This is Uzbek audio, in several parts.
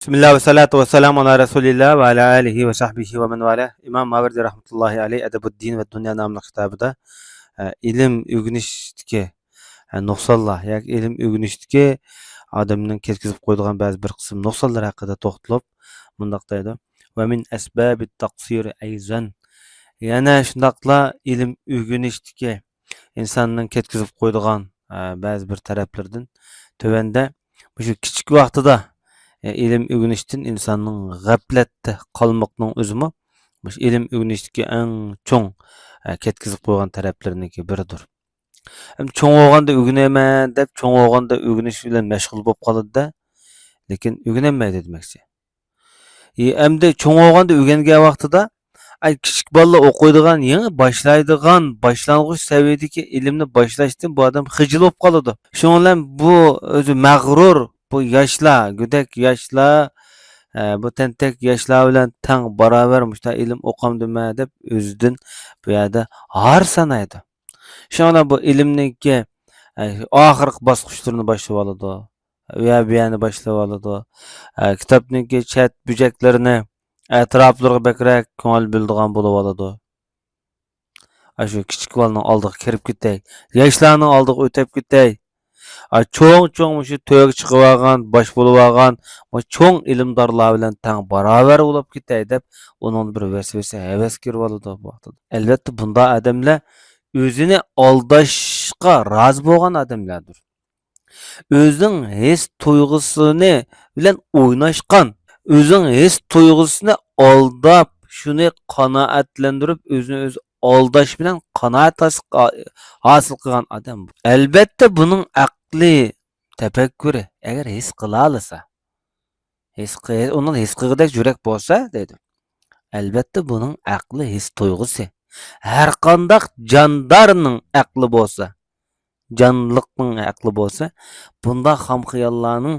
Bismillah ve salatu ve selamu ala Resulillah ve ala alihi ve sahbihi ve men vala. İmam Maverdi rahmetullahi aleyh Edebuddin ve Dünya namlı kitabida ilim ügünüştiki nuqsallar, yoki ilim ügünüştiki adamning ketkizib qo'ydigan ba'zi bir qism nuqsallar haqida to'xtalib mundaq deydi. Ve min asbabit taqsir ayzan. Yana shundaqla ilim ügünüştiki insonning ketkizib qo'ydigan ba'zi bir taraflardan tövende shu kichik vaqtida ilim öğreniştin insanın gaflatda qalmoqning o'zimi ilim öğrenişdeki eng çoğ ketkizib qo'ygan taraflarınınki biridir. Hem çoğ olganda öğrenemen deb çoğ olganda öğreniş bilan mashg'ul bo'lib qoladi-da, lekin öğrenmaydi demekçi. Hamda çoğ olganda öğrengan vaqtida kichik bolalar o'qiydigan, yangi boshlaydigan boshlang'ich saviyadagi ilmni boshlashdan bu odam xijil bo'lib qoladi. Shuning bilan bu o'zi mag'rur bu yoshlar, go'dak yoshlar bu tentak yoshlar bilan teng barobar mushta ilm o'qamdimi deb o'zidan bu yerda har sanaydi. Shundan bu ilmniki oxirgi bosqichlarini boshlab oladi. Bu yerni boshlab oladi. Kitobniki chat bujaklarini atroflarga bakrak ko'ngil bildigan bo'lib oladi. Shu kichik bolaning oldiga kirib ketay, yoshlarning oldiga o'tib ketay. Çoğ şu tög chiqib olgan, bosh bo'lib olgan, çoğ ilmdorlar bilan teng barobar bo'lib ketay deb uning bir vasvasa havas kirib oladi bu vaqtda. Albatta bunda odamlar o'zini aldashga rozi bo'lgan odamlardir. O'zining his tuyg'usini bilan o'ynashgan, o'zining his tuyg'usini aldab, shuni qanoatlantirib, o'zini o'zi aldash bilan qanoat hosil qilgan odam. Albatta buning aqli tafakkuri agar his qila olsa, uning his qilgudek yurak bo'lsa dedi. Albatta buning aqli his tuyg'usi. Har qanday jondarning aqli bo'lsa, jonliqning aqli bo'lsa, bunda xam xiyollarning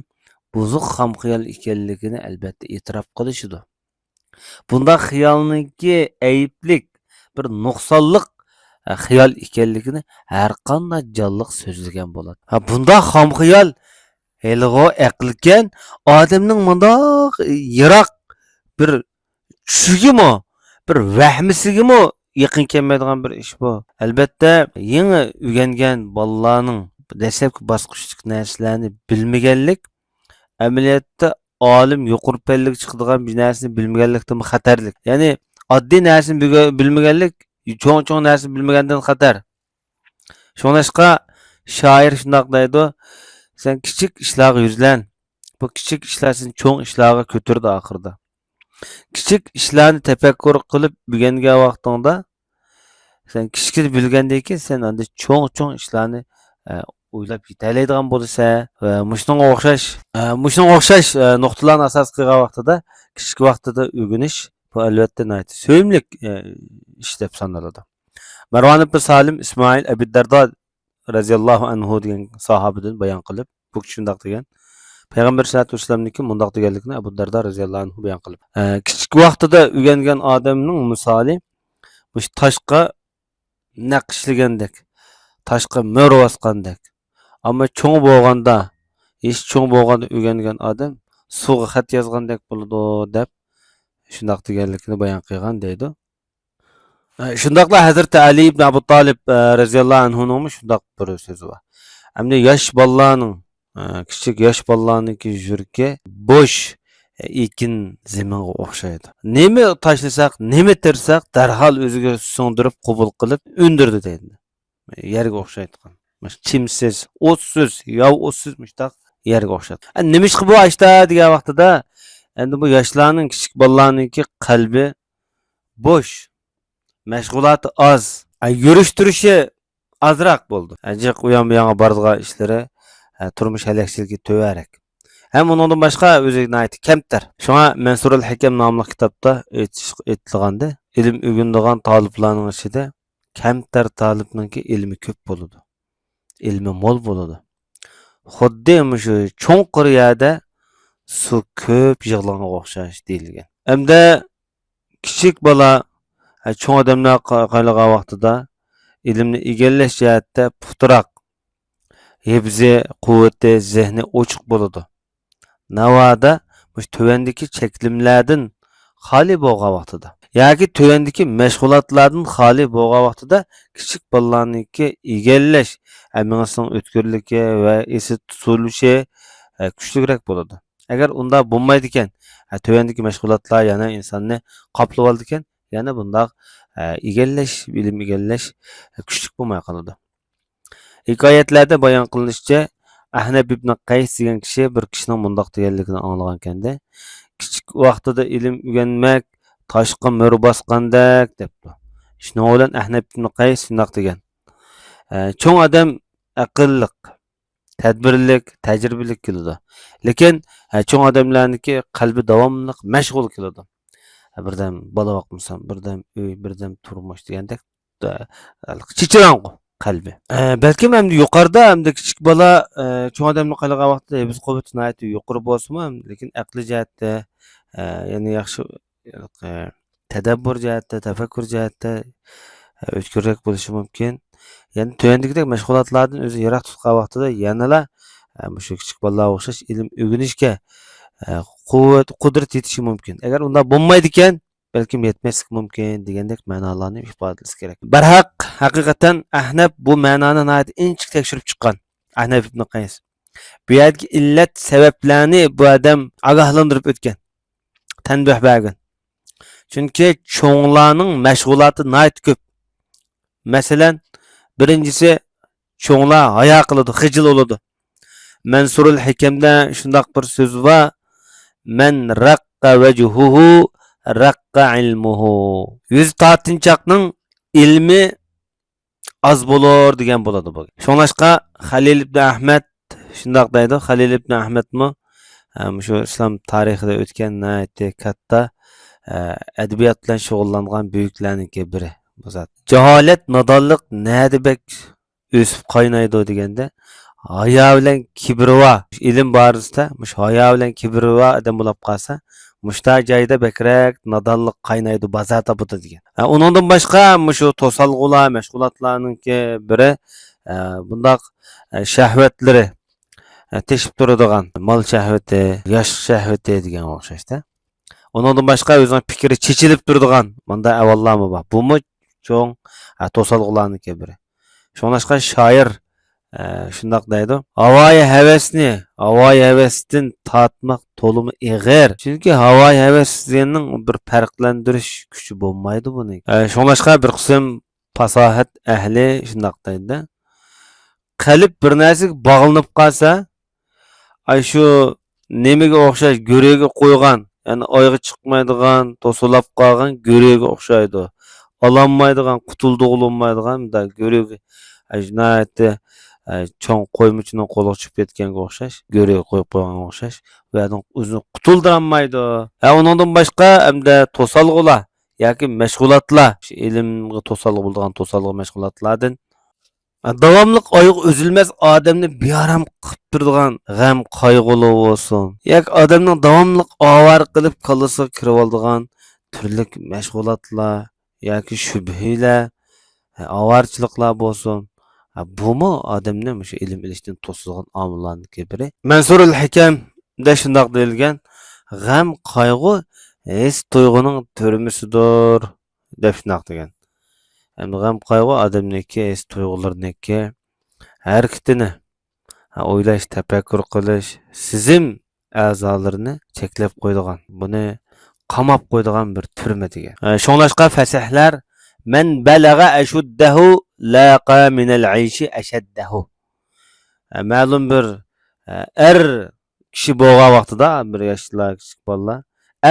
buzuq xam xiyol ekanligini albatta e'tirof qilishidir. Bunda xiyolniki ayiblik bir nuqsonliq xiyol ekanligini har qanday jonliq so'zlagan bo'ladi. Bunda xam xiyol helg'o aqlkan odamning mundoq yiroq bir tushigimi, bir vahmisigimi yaqin kelmaydigan bir ish bu. Albatta yangi o'rgangan bolalarning dastlabki bosqichdagi narsalarni bilmaganlik amaliyotda olim yuqori palliga chiqadigan bir narsani bilmaganlikdan xatarlik. Ya'ni oddiy narsani bilmaganlik cho'ng narsani bilmagandan xatar. Shuningdek shoir shundoq deydi: sen kichik ishlarga yuzlan. Bu kichik ishlar seni cho'ng ishlarga ko'tardi oxirida. Kichik ishlarni tafakkur qilib bilgangan vaqtingda sen kichik bilgandan keyin sen endi cho'ng ishlarni o'ylab yetalaydigan bo'lsa va mushunga o'xshash nuqtalarni asos qilgan vaqtida kichik vaqtida o'rganish bu albatta sevimli ish deb sanaladi. Marwan ibn Salim İsmail Ebu Darda raziyallohu anhu degan sahobadan bayon qilib, bu kishi shundoq degan. Payg'ambar sollallohu alayhi vasallamniki mundaq deganlikni Abu Darda raziyallohu anhu bayon qilib. Kichik vaqtida o'rgangan odamning misoli bu toshqa naqshlagandek, toshqa mo'r bosgandek. Ammo cho'ng bo'lganda, cho'ng bo'lganda o'rgangan odam suvga xat yozgandek bo'ladi deb shundoq deganlikni bayon qilgan deydi. Shundaqla Hazrat Ali ibn Abu Talib raziyallohu anhuning shundoq bir so'zi bor. Hamda yosh bolalarning kichik yosh bolalarniki yurki bo'sh ekin zaminga o'xshaydi. Nima tashlasak, nima tersak, darhol o'ziga so'ndirib qabul qilib undirdi deydi. Yerga o'xshaydigan. Chimsiz, o'tsiz, yov o'tsiz mushtaq yerga o'xshaydi. Nima ish bu ashta degan vaqtida endi bu yoshlarning kichik bolalarniki qalbi bo'sh, mashg'uloti oz, yurish turishi azroq bo'ldi. Ajiq u ham bu yoqqa boradigan ishlari turmush halakchiligi to'varak. Hem ondan başka özüne ait kamtar. Şuna Mansur al-Hakam nomli kitobda aytilganda, ilm o'rganadigan taliblarning ichida kamtar talibningki ilmi ko'p bo'ladi. Ilmi mo'l bo'ladi. Xuddi shu cho'nqir yerda suv ko'p yig'ilganga o'xshash deyilgan. Hamda kichik bola cho'ng odamlar qaylagan vaqtida ilmni egallash jihatda puxtaroq, hifzi, quvvati, zehni ochiq bo'ladi. Navada bu tövendeki çeklimlerden xali bo'lgan vaqtida yoki tövendeki meşgulatlardan xali bo'lgan vaqtida kichik bolalarniki egallash aminasning o'tkirligi va esi tutilishi kuchliroq bo'ladi. Agar unda bo'lmaydi ekan, tövendeki meşgulatlar yana insonni qoplab oldi ekan, yana bundaq egallash, bilim egallash kuchli bo'lmay qoladi. Hikoyatlarda bayon qilinishicha, Ahnab ibn Qays degan kishi bir kishining bundoq deganligini anglagan ekanda, kichik vaqtida ilm o'rganmak toshqa mo'r bosgandek debdi. Shuning bilan Ahnab ibn Qays shundoq degan. Cho'ng odam aqlliq, tadbirlik, tajribalik keladi. Lekin cho'ng odamlarniki qalbi davomli mashg'ul keladi. Birdan bola boqmasam, birdan uy, birdan turmush degandek chichiranqu qalbi. Balkim hamda yuqorida hamda kichik bola cho'ng odamni qalagan vaqtda biz quvvatini aytib yuqori bo'lsa-mu, lekin aqli jihatda yana yaxshi tadabbur jihatda, tafakkur jihatda o'tkirroq bo'lishi mumkin. Yani tövendikidek meşgulatlardan o'zi yiroq tutgan vaqtida yanala shu kichik bolalarga o'xshash ilm o'rganishga quvvat, qudrat yetishi mumkin. Agar unda bo'lmaydi ekan, balkim yetmaslik mumkin degandek ma'nolarni ifodalash kerak. Barhaq haqiqatan Ahnab bu ma'noni nayt inchiq tekshirib chiqqan. Ahnab ibn Qays. Bu yerdagi illat sabablarni bu odam ogohlantirib o'tgan. Tanbih bergan. Chunki cho'nglarning mashg'uloti nayt ko'p. Masalan, birincisi cho'nglar hayo qiladi, xijil bo'ladi. Mansurul Hikamda shundoq bir so'z bor. Man raqqa wajhuhu raqqa ilmuhu. Yuz tortinchoqning ilmi az bo'lar degan bo'ladi bu. Shunlashqa Halil ibn Ahmad shundoq deydi. Halil ibn Ahmadmi shu islom tarixida o'tgan nayati katta adabiyot bilan shug'ullangan buyuklarning biri. Jaholat, nodonlik nadibek o'sib qaynaydi deganda, hayo bilan kibrva ilm borasida, mush hayo bilan kibrva odam bo'lib qolsa, mushta joyda bekrak nodonlik qaynaydi, bazar topadi degan. Uningdan boshqa mushu to'salg'ular, mashg'ulotlarningki biri bundoq shahvatlari teshib turadigan, mol shahvati, yosh shahvati degan o'xshashda. Uningdan boshqa o'zining fikri chechilib turadigan, bunda avvallarmi bor. Bumi cho'ng to'salg'ularniki biri. Shunlashqa shoir shundoq deydi. Havoyi havasdan tatmaq to'limi ig'ir. Chunki havoyi havasning bir farqlantirish kuchi bo'lmaydi buni. Shunlashqa bir qism fasohat ahli shundoq deydi. Qalb bir narsaga bog'lanib qolsa, ay shu nimaga o'xshash go'rega qo'ygan, ya'ni oyga chiqmaydigan, to'silab qolgan go'rega o'xshaydi. Alanmaydigan, qutulduğulunmaydigan da görüge ajnati çoğun qo'ymuchining qo'liga tushib ketganga o'xshash, go'rega qo'yib qo'yganga o'xshash va o'zini qutuldiranmaydi. Uningdan boshqa hamda to'salg'ular yoki mashg'ulotlar, ilmga to'salg'u bo'lgan to'salg'u mashg'ulotlardan davomli oyog' uzilmas odamni bearam qilib turadigan g'am qayg'uli bo'lsin. Yoki odamning davomli ovar qilib qolasiga kirib oladigan turli mashg'ulotlar yoki shubhilar, avarchiliklar bo'lsin. Bumi odamni o'sha ilm ilishdan to'sadigan omillarning biri. Mansurul Hikamda shundoq deyilgan, g'am qayg'u his tuyg'uning turmisidir deb shundoq degan. Endi g'am qayg'u odamniki his tuyg'ularniki harakatini o'ylash, tafakkur qilish, sezim a'zolarini cheklab qo'ydigan. Buni qamab qo'ydigan bir turma degan. Shunlashqa fasahlar man balagha ashuddahu laqa min al-ayshi ashaddahu. Ma'lum bir kishi bo'lgan vaqtida, bir yoshlar, kichik bolalar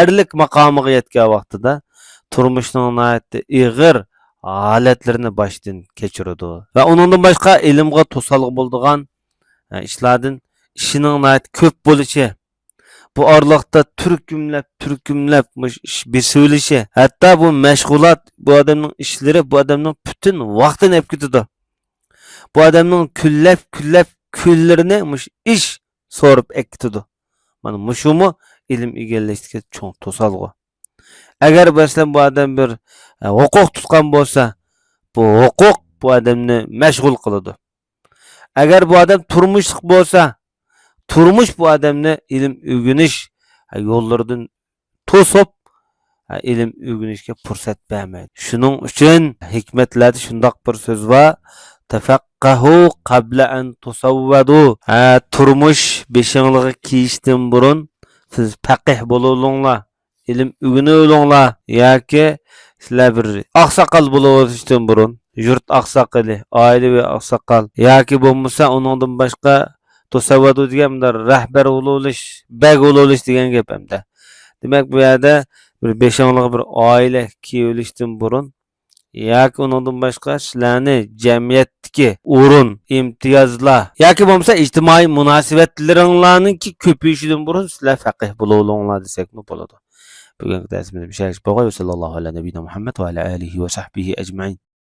erlik maqomiga yetgan vaqtida turmushning nihoyatda ig'ir holatlarini boshdan kechiradi va uningdan boshqa ilmga to'salg'i bo'ladigan ishlardan ishining nihoyat ko'p bo'lishi, bu orliqda turkumlab besilishi, hatto bu mashg'ulot, bu odamning ishlari, bu odamning butun vaqtini olib ketadi. Bu odamning kunlab kunlarini ish so'rib ekitadi. Mana mushumi ilm egallashga cho'ng to'salg'i. Agar masalan bu odam bir huquq tutgan bo'lsa, bu huquq bu odamni mashg'ul qiladi. Agar bu odam turmushlik bo'lsa, turmush bu odamni ilm o'rganish yollardan to'sib ilm o'rganishga fursat bermaydi. Shuning uchun hikmatlarda shundoq bir so'z bor. Tafaqqahu qabla an tusawwadu. Turmush beshinglig'i kiyishdan burun siz faqih bo'linglar. Ilm o'rganinglar yoki sizlar bir oqsoqol bo'lishdan burun, yurt oqsoqoli, oilaviy oqsoqol yoki bo'lmasa uningdan boshqa tusawwadu degan rahbar bo'lish, bag bo'lish degan gap hamda. Demak bu yerda bir beshonliq bir oila kiyilishdan burun yoki undan boshqa sizlarni jamiyatdagi o'rin, imtiyozlar yoki bo'lmasa ijtimoiy munosabatlaringlarningki ko'payishidan burun sizlar faqih bo'linglar desakmi bo'ladi. Bugungi darsimiz bu yerga qo'yib sallallohu alayhi va Muhammad va ala alihi va sahbihi ajmain.